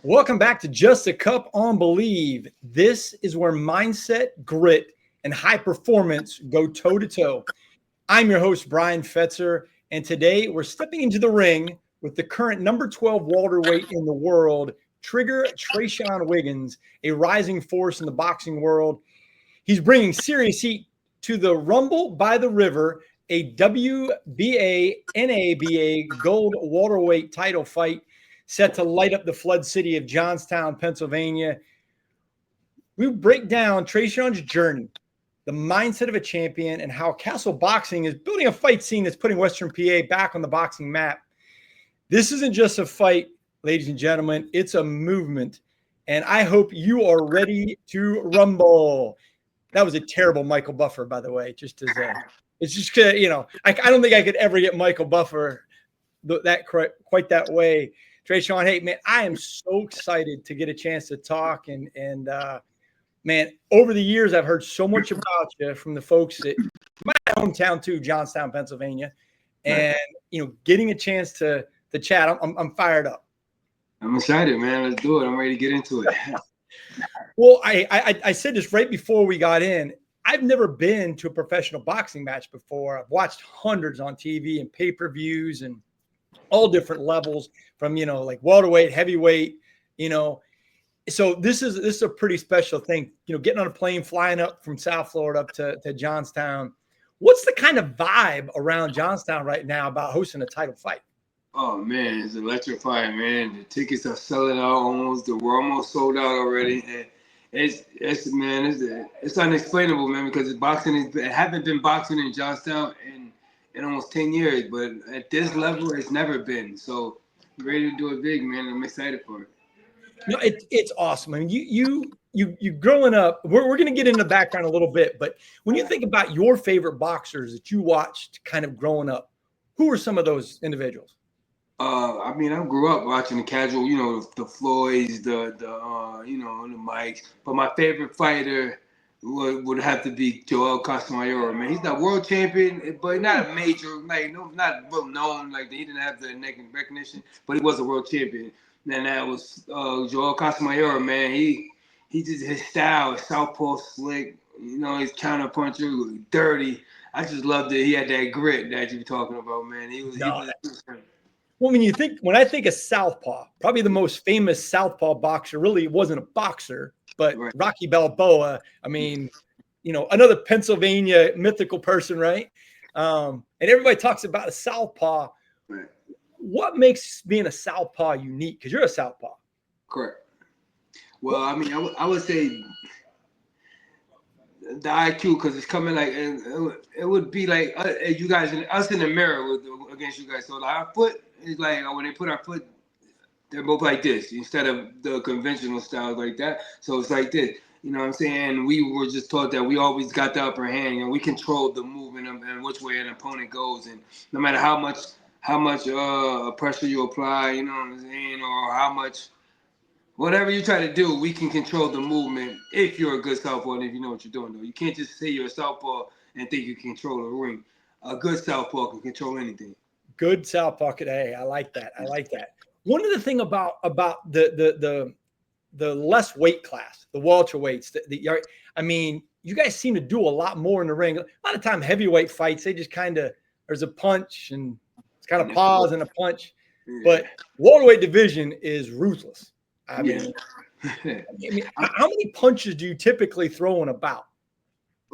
Welcome back to Just a Cup on Bleav. This is where mindset, grit, and high performance go toe-to-toe. I'm your host, Bryan Fetzer, and today we're stepping into the ring with the current number 12 welterweight in the world, Trigger Tre'Sean Wiggins, a rising force in the boxing world. He's bringing serious heat to the Rumble by the River, a WBA NABA gold welterweight title fight set to light up the flood city of Johntown, Pennsylvania. We break down Tre'Sean's journey, the mindset of a champion, and how Kastle Boxing is building a fight scene that's putting Western PA back on the boxing map. This isn't just a fight, ladies and gentlemen. It's a movement, and I hope you are ready to rumble. That was a terrible Michael Buffer, by the way. Just as it's just I don't think I could ever get Michael Buffer quite that way. Tre'Sean, hey man, I am so excited to get a chance to talk and man, over the years I've heard so much about you from the folks at my hometown too, Johntown, Pennsylvania, and getting a chance to chat. I'm fired up. I'm excited, man. Let's do it. I'm ready to get into it. Well, I said this right before we got in. I've never been to a professional boxing match before. I've watched hundreds on TV and pay-per-views and all different levels from, like welterweight, heavyweight, So this is a pretty special thing, getting on a plane, flying up from South Florida up to Johnstown. What's the kind of vibe around Johnstown right now about hosting a title fight? Oh man, it's electrifying, man. The tickets are selling out almost. We're almost sold out already. And it's unexplainable, man, because it haven't been boxing in Johnstown in almost 10 years, but at this level, it's never been. So ready to do it big, man. I'm excited for it. It's awesome. I mean, you growing up, we're going to get into the background a little bit, but when you think about your favorite boxers that you watched kind of growing up, who are some of those individuals? I grew up watching the casual, the Floyds, the Mikes. But my favorite fighter would have to be Joel Kastle, man. He's not world champion, but not a major, not well known. Like he didn't have the recognition, but he was a world champion. And that was Joel Kastle, man. He just his style, his Southpaw slick. His counter puncher, dirty. I just loved it. He had that grit that you were talking about, man. He was. Well, when I think of Southpaw, probably the most famous Southpaw boxer really wasn't a boxer, but right. Rocky Balboa. I mean, another Pennsylvania mythical person, right? And everybody talks about a Southpaw. Right. What makes being a Southpaw unique? Because you're a Southpaw. Correct. Well, I would say the IQ, because it's coming like it would be like you guys us in the mirror against you guys. So our foot is like when they put our foot, they're both like this instead of the conventional style like that. So it's like this. You know what I'm saying? We were just taught that we always got the upper hand and we controlled the movement and which way an opponent goes. And no matter how much pressure you apply, you know what I'm saying, or how much. Whatever you try to do, we can control the movement if you're a good southpaw and if you know what you're doing, though. You can't just say you're a southpaw and think you can control a ring. A good southpaw can control anything. Good southpaw. Hey, I like that. One of the thing about the less weight class, the welterweights, you guys seem to do a lot more in the ring. A lot of time heavyweight fights, they just there's a punch and it's kind of pause and a punch. Yeah. But welterweight division is ruthless. How many punches do you typically throw in a bout?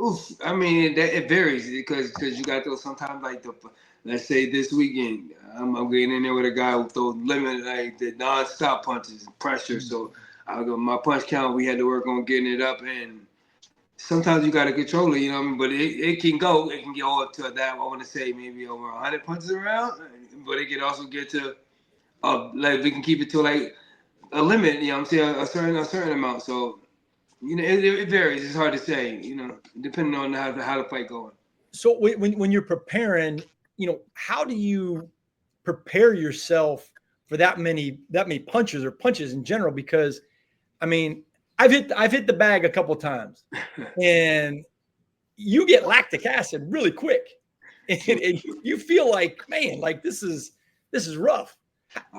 Oof, it varies because you got those sometimes like let's say this weekend I'm getting in there with a guy with those limit like the non-stop punches and pressure. So my punch count we had to work on getting it up, and sometimes you got to control it, But it can go up to that. I want to say maybe over 100 punches around, but it can also get to we can keep it to like a limit, a certain amount. So, it varies. It's hard to say, depending on how the fight going. So when you're preparing, how do you prepare yourself for that many punches or punches in general? Because, I've hit the bag a couple times, and you get lactic acid really quick, and you feel like, man, like this is rough.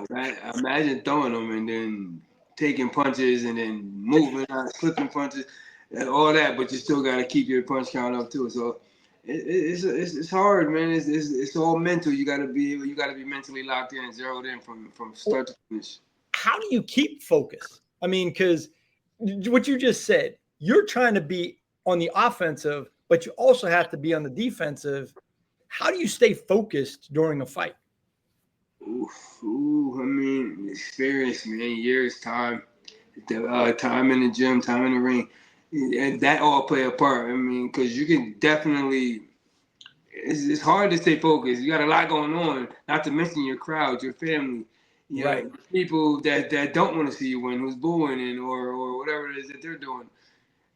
Imagine throwing them and then taking punches and then moving out, slipping punches, and all that, but you still got to keep your punch count up too. So it's hard, man. It's all mental. You got to be mentally locked in and zeroed in from start to finish. How do you keep focus? I mean, because what you just said, you're trying to be on the offensive, but you also have to be on the defensive. How do you stay focused during a fight? I mean, experience, man, years, time, time in the gym, time in the ring, and that all play a part. I mean, because you can definitely, it's hard to stay focused. You got a lot going on, not to mention your crowd, your family, Right. people that don't want to see you win, who's booing and or whatever it is that they're doing.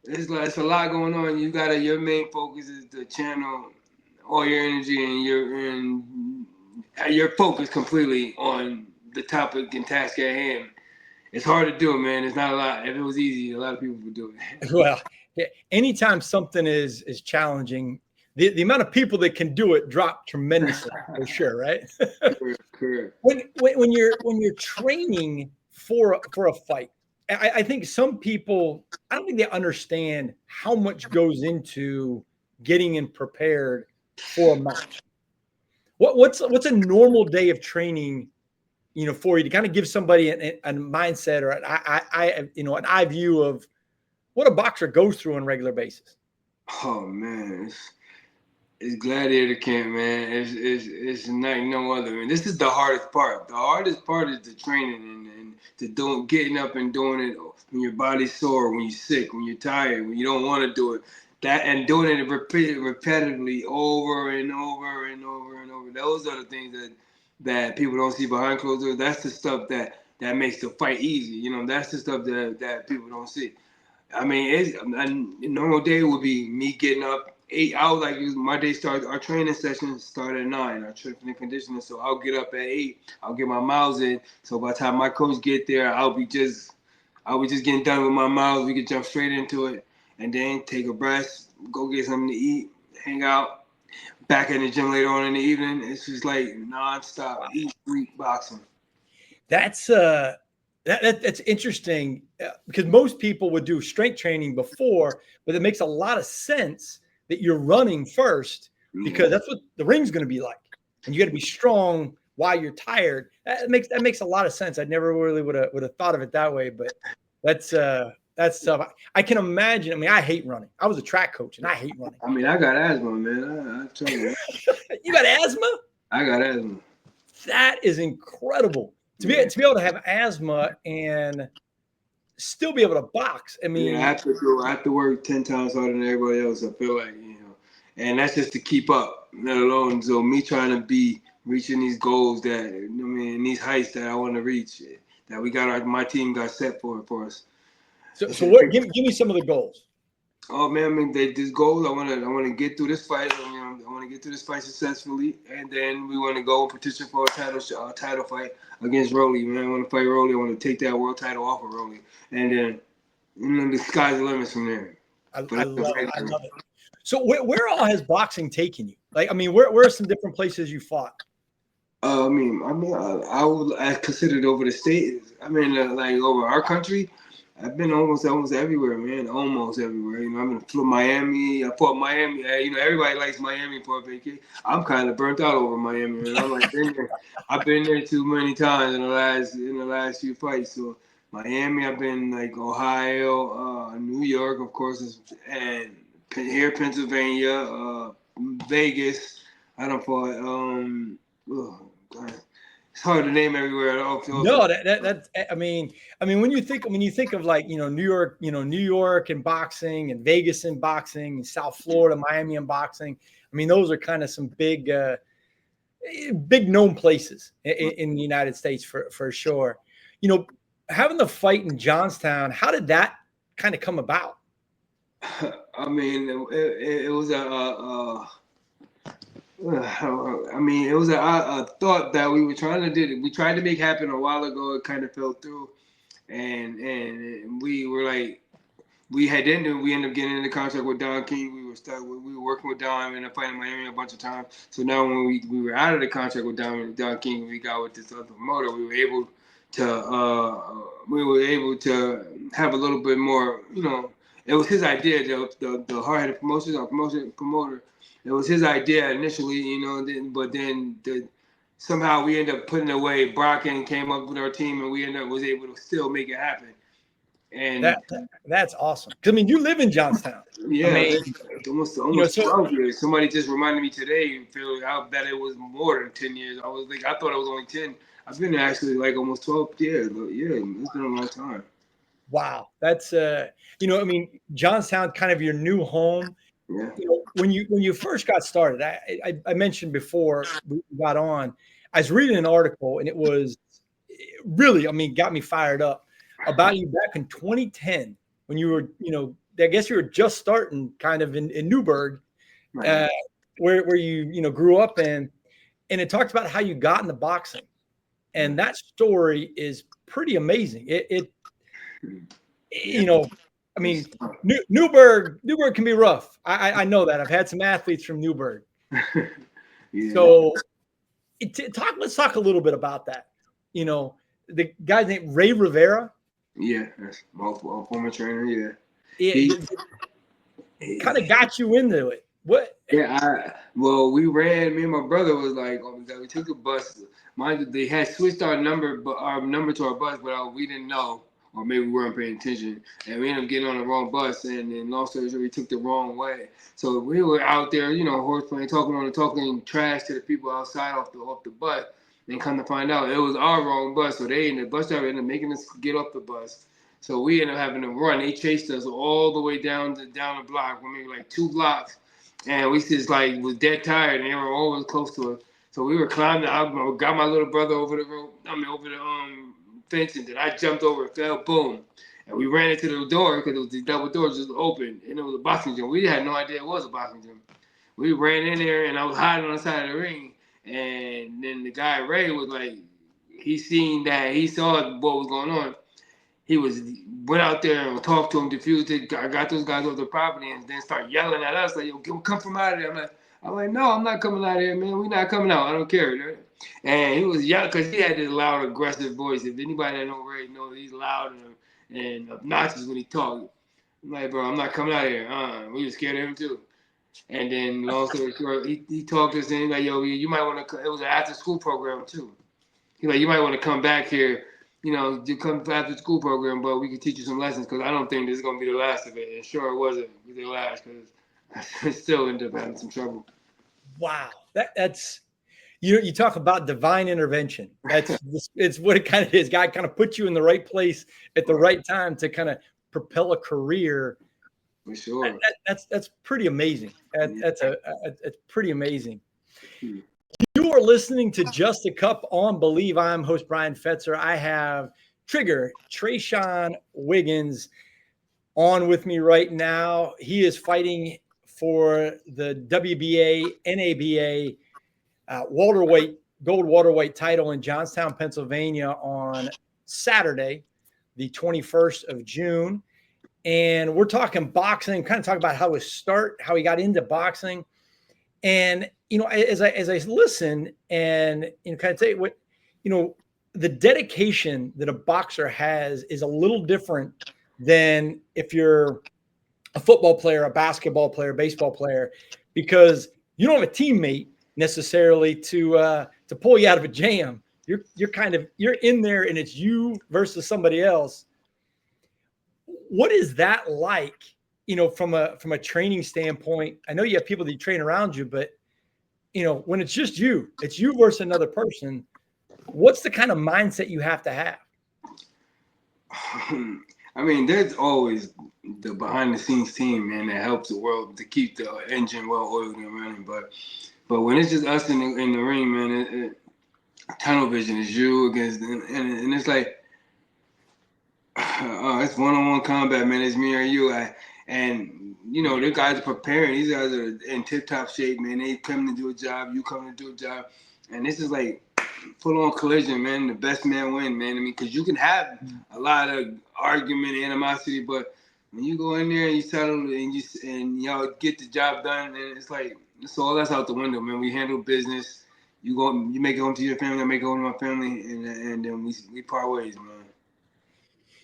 It's a lot going on. Your main focus is to channel all your energy and your focus completely on the topic and task at hand. It's hard to do, man. It's not a lot. If it was easy, a lot of people would do it. Well, anytime something is challenging, the amount of people that can do it drop tremendously for sure, right? Correct. When you're training for a fight, I think some people, I don't think they understand how much goes into getting in prepared for a match. What's a normal day of training, for you to kind of give somebody a mindset or an eye view of what a boxer goes through on a regular basis? Oh man, it's gladiator camp, man. It's like no other. Man, this is the hardest part. The hardest part is the training and getting up and doing it when your body's sore, when you're sick, when you're tired, when you don't want to do it. That and doing it repetitively over and over and over and over. Those are the things that people don't see behind closed doors. That's the stuff that makes the fight easy. That's the stuff that people don't see. I mean, a normal day would be me getting up 8 hours. Like my day starts. Our training sessions start at 9. Our strength and conditioning. So I'll get up at 8. I'll get my miles in. So by the time my coach get there, I'll be just getting done with my miles. We can jump straight into it, and then take a breath, go get something to eat, hang out. Back in the gym later on in the evening. It's just like nonstop eat, sleep, boxing. That's that's interesting because most people would do strength training before, but it makes a lot of sense that you're running first because that's what the ring's going to be like, and you got to be strong while you're tired. That makes a lot of sense. I never really would have thought of it that way, but that's tough. I can imagine. I mean, I hate running. I was a track coach, and I hate running. I mean, I got asthma, man. I tell you. You got asthma? I got asthma. That is incredible. To be able to have asthma and still be able to box. I mean, I have to work 10 times harder than everybody else. I feel like, and that's just to keep up, let alone so me trying to be reaching these goals these heights that I want to reach, that my team got set for us. So what? Give me some of the goals. Oh man, I mean, this goal. I want to get through this fight. I want to get through this fight successfully, and then we want to go and petition for a title fight against Rolly. Man, I want to fight Rolly. I want to take that world title off of Rolly, and then the sky's the limit from there. I love it. So where all has boxing taken you? Like, I mean, where are some different places you fought? I considered over the state. I mean, like over our country. I've been almost everywhere, man. Almost everywhere. I've been to Miami. I fought Miami. Everybody likes Miami for a vacation. I'm kind of burnt out over Miami, man. I've been there too many times in the last few fights. So Miami, I've been like Ohio, New York, of course, and here Pennsylvania, Vegas. I don't fought. God. It's hard to name everywhere. No, that's. I mean, when you think of like New York and boxing, and Vegas and boxing, and South Florida, Miami and boxing. I mean, those are kind of some big known places in the United States for sure. Having the fight in Johntown, how did that kind of come about? I mean, it was it was a thought that we were trying to do. We tried to make happen a while ago. It kind of fell through, and we were like, we ended up getting in the contract with Don King. We were working with Don. We ended up fighting in Miami a bunch of times. So now when we were out of the contract with Don King, we got with this other promoter. We were able to have a little bit more. It was his idea. The hard-headed promoter. It was his idea initially. But then somehow we ended up putting away. Brocken came up with our team, and we was able to still make it happen. And that's awesome. I mean, you live in Johntown. Yeah, I mean, almost 12 years. Somebody just reminded me today, Phil, how that it was more than 10 years. I thought it was only 10. I've been actually like almost 12 years. Yeah, it's been a long time. Wow, that's I mean, Johnstown, kind of your new home. Yeah. When you first got started, I mentioned before we got on, I was reading an article, and it was really, I mean, got me fired up about you back in 2010 when you were, I guess you were just starting kind of in Newburgh, Right. where you grew up in, and it talks about how you got into boxing, and that story is pretty amazing. I mean, Newburgh can be rough. I know that. I've had some athletes from Newburgh. Yeah. So let's talk a little bit about that. The guy named Ray Rivera. Yeah, that's multiple former trainer. Yeah. It kind of got you into it. What? Yeah, we ran. Me and my brother was like, we took the bus. Mind you, they had switched our number to our bus, but we didn't know, or maybe we weren't paying attention, and we ended up getting on the wrong bus. And then, long story short, we took the wrong way. So we were out there, horse playing, talking trash to the people outside off the bus. And come to find out, it was our wrong bus. So the bus driver ended up making us get off the bus. So we ended up having to run. They chased us all the way down the block, maybe like 2 blocks. And we just was dead tired, and they were always close to us. So we were climbing. I got my little brother over the fence, and then I jumped over and fell. Boom! And we ran into the door because the double doors just open, and it was a boxing gym. We had no idea it was a boxing gym. We ran in there, and I was hiding on the side of the ring. And then the guy Ray was like, he saw what was going on. He went out there and talked to him, diffused it. I got those guys off the property, and then start yelling at us like, "Yo, come from out of there!" I'm like, "No, I'm not coming out of here, man. We're not coming out. I don't care." Dude. And he was yelling because he had this loud, aggressive voice. If anybody that know Ray knows, he's loud and obnoxious when he talks. I'm like, "Bro, I'm not coming out of here." We were scared of him too. And then, long story short, he talked to us, and he's like, "Yo, you might want to." It was an after-school program too. He's like, "You might want to come back here. Do come after school program, but we can teach you some lessons because I don't think this is going to be the last of it." And sure, it wasn't the last because I still ended up having some trouble. Wow. That's, you talk about divine intervention. It's what it kind of is. God kind of put you in the right place at the right time to kind of propel a career. For sure. That's pretty amazing. It's pretty amazing. You are listening to Just a Cup on Bleav. I'm host Bryan Fetzer. I have Trigger Tre'Sean Wiggins on with me right now. He is fighting for the WBA NABA gold welterweight title in Johntown, Pennsylvania on Saturday, the 21st of June. And we're talking boxing, kind of talk about how he got into boxing. And, as I listen and, kind of say what, the dedication that a boxer has is a little different than if you're a football player, a basketball player, baseball player, because you don't have a teammate necessarily to pull you out of a jam. You're in there, and it's you versus somebody else. What is that like? From a training standpoint? I know you have people that you train around you, but when it's just you, it's you versus another person. What's the kind of mindset you have to have? I mean, there's always the behind the scenes team, man, that helps the world to keep the engine well oiled and running. But when it's just us in the ring, man, tunnel vision is you against, and it's like, it's one-on-one combat, man. It's me or you. The guys are preparing. These guys are in tip-top shape, man. They come to do a job. You come to do a job. And this is like full-on collision, man. The best man win, man. I mean, because you can have a lot of argument and animosity, but when you go in there and you settle and y'all get the job done, and it's like it's all that's out the window, man. We handle business. You make it home to your family, I make it home to my family, and then we part ways, man.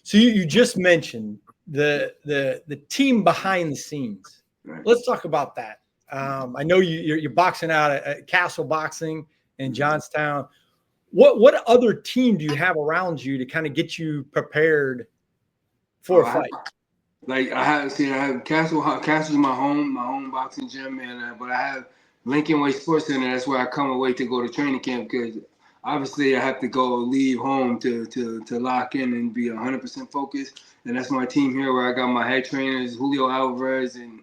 So you just mentioned the team behind the scenes. Right. Let's talk about that. I know you're boxing out at Kastle Boxing in Johntown. What other team do you have around you to kind of get you prepared for a fight? I have Kastle. Kastle's my home boxing gym, and but I have Lincoln Way Sports Center. That's where I come away to go to training camp because obviously I have to leave home to lock in and be 100% focused. And that's my team here, where I got my head trainers Julio Alvarez and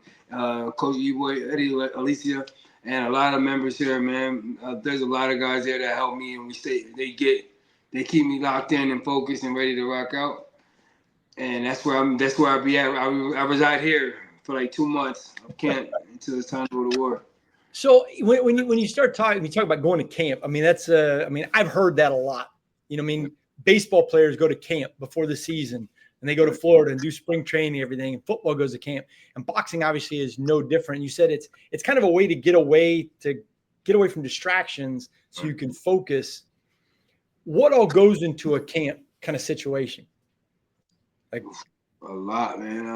Coach Eddie Alicia, and a lot of members here, man. There's a lot of guys there that help me, and they keep me locked in and focused and ready to rock out. And that's where I be at. I reside here for like 2 months of camp until it's time to go to war. So when you start talking, you talk about going to camp. I mean, I've heard that a lot. Baseball players go to camp before the season, and they go to Florida and do spring training, everything. And football goes to camp, and boxing obviously is no different. You said it's kind of a way to get away from distractions, so you can focus. What all goes into a camp kind of situation? Like a lot, man.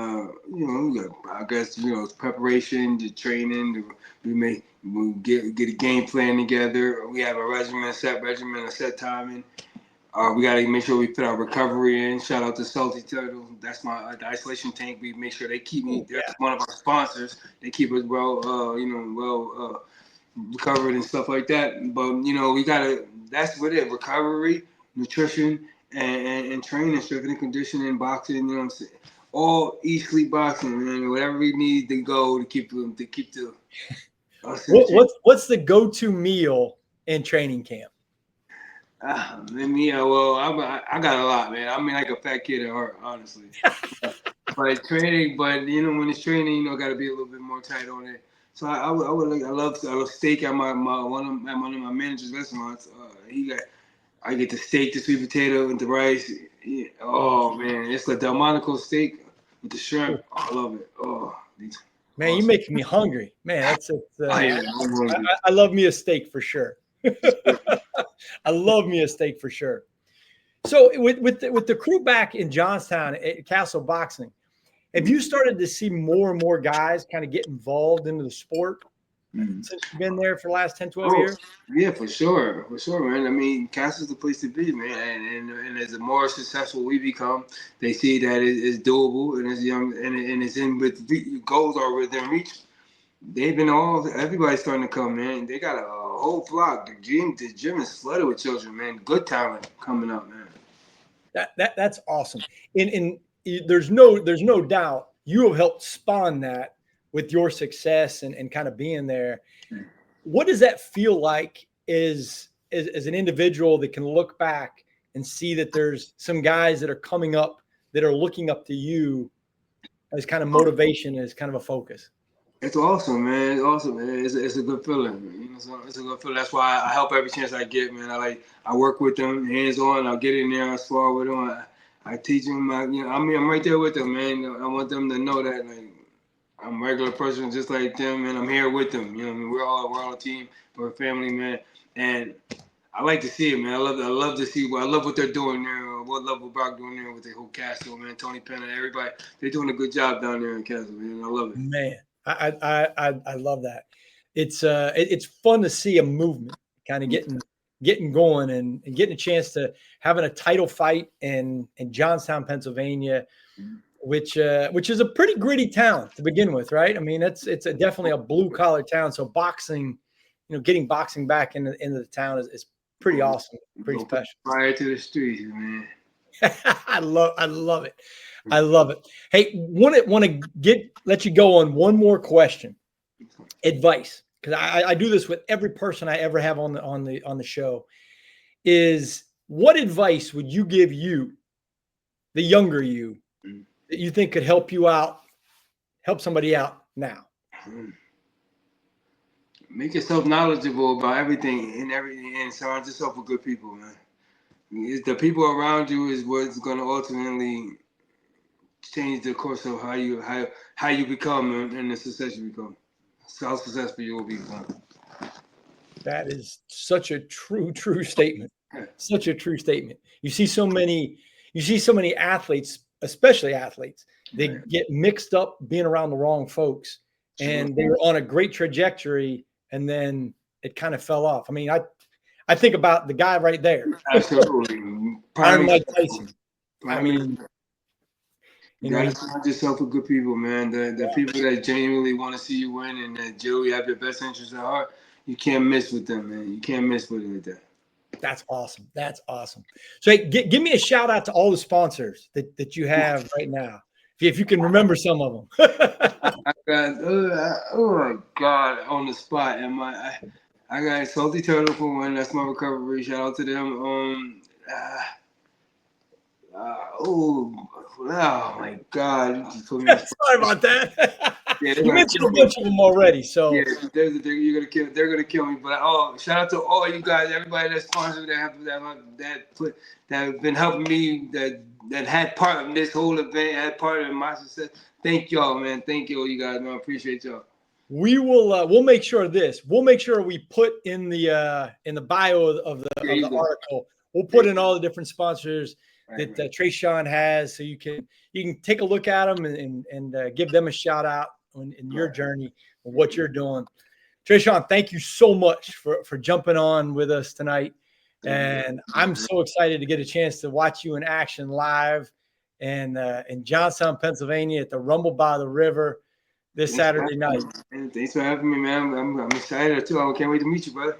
I guess it's preparation, the training. We get a game plan together. We have a set timing. We got to make sure we put our recovery in. Shout out to Salty Turtle. That's the isolation tank. We make sure they keep me. That's one of our sponsors. They keep us recovered and stuff like that. But we gotta. That's what it. Recovery, nutrition, and training, strength and conditioning, boxing. You know what I'm saying? All eat, sleep, boxing, man. Whatever we need to go to keep the. What's the go-to meal in training camp? I got a lot, man. I mean, like a fat kid at heart, honestly. But training, when it's training, got to be a little bit more tight on it. So I love steak at one of my manager's restaurants. I get the steak, the sweet potato, and the rice. Yeah. Oh man, it's the Delmonico steak with the shrimp. Oh, I love it. Oh, man, awesome. You're making me hungry, man. I love me a steak for sure. I love me a steak for sure. So with the crew back in Johntown at Kastle Boxing, have you started to see more and more guys kind of get involved into the sport since you've been there for the last 10, 12 years? Yeah, for sure, man. I mean, Kastle's the place to be, man. And as the more successful we become, they see that it's doable and it's young and it's in with goals are within reach. Everybody's starting to come, man. They got a whole flock. The gym is flooded with children, man. Good talent coming up, man. That's awesome. And there's no doubt you have helped spawn that with your success and kind of being there. What does that feel like as an individual that can look back and see that there's some guys that are coming up that are looking up to you as kind of motivation, as kind of a focus? It's awesome, man. It's awesome, man. It's a good feeling. It's a good feeling. That's why I help every chance I get, man. I work with them hands on. I'll get in there. I spar with them. I teach them. I'm right there with them, man. I want them to know that I'm a regular person just like them, and I'm here with them. We're all a team. We're a family, man. And I like to see it, man. I love to see I love what they're doing there. What level Brock doing there with the whole Kastle, man. Tony Penn, everybody. They're doing a good job down there in Kastle, man. I love it, man. I love that. It's fun to see a movement kind of getting going and getting a chance to having a title fight in Johntown, Pennsylvania, which is a pretty gritty town to begin with, right? I mean, it's definitely a blue collar town. So boxing, getting boxing back into the town is pretty awesome, pretty special. Fire to the streets, man. I love it. I love it. Hey, want to let you go on one more question. Advice, because I do this with every person I ever have on the show. Is what advice would you give you, the younger you, that you think could help somebody out now? Make yourself knowledgeable about everything and surround yourself with good people, man. The people around you is what's going to ultimately change the course of how you become and the success you become. So how successful you will become. That is such a true statement. Such a true statement. You see so many athletes, especially athletes, they get mixed up being around the wrong folks, and they were on a great trajectory, and then it kind of fell off. I mean, I think about the guy right there. Absolutely. I'm Mike Tyson. I mean, you gotta surround yourself with good people, man. The people that genuinely want to see you win and that genuinely have your best interests at heart. You can't miss with them, man. You can't miss with it like that. That's awesome. That's awesome. So hey, give me a shout out to all the sponsors that you have right now, if you can remember some of them. I got oh my God, on the spot. And I got Salty Turtle for one. That's my recovery. Shout out to them. Oh my God! You just put me Sorry about that. Yeah, you mentioned a bunch of them already, so yeah, they're gonna kill me. But shout out to all you guys, everybody that's sponsored, that have been helping me, that had part of this whole event, had part of my success. Thank y'all, man. Thank you, all you guys, man. I appreciate y'all. We will. We'll make sure of this. We'll make sure we put in the bio of the article. We'll put in all the different sponsors that Tre'Sean has, so you can take a look at them and give them a shout out in your journey of what you're doing. Tre'Sean, thank you so much for jumping on with us tonight, and I'm so excited to get a chance to watch you in action live and in Johntown, Pennsylvania at the Rumble by the River this Saturday night. Thanks for having me, man. I'm excited too. I can't wait to meet you, brother.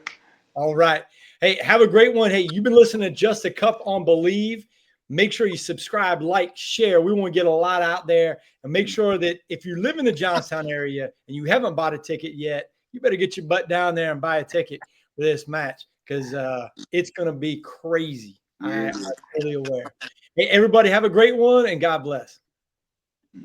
All right. Hey, have a great one. Hey, you've been listening to Just a Cup on Bleav. Make sure you subscribe, like, share. We want to get a lot out there. And make sure that if you live in the Johntown area and you haven't bought a ticket yet, you better get your butt down there and buy a ticket for this match, because it's going to be crazy. I'm fully aware. Hey, everybody have a great one, and God bless.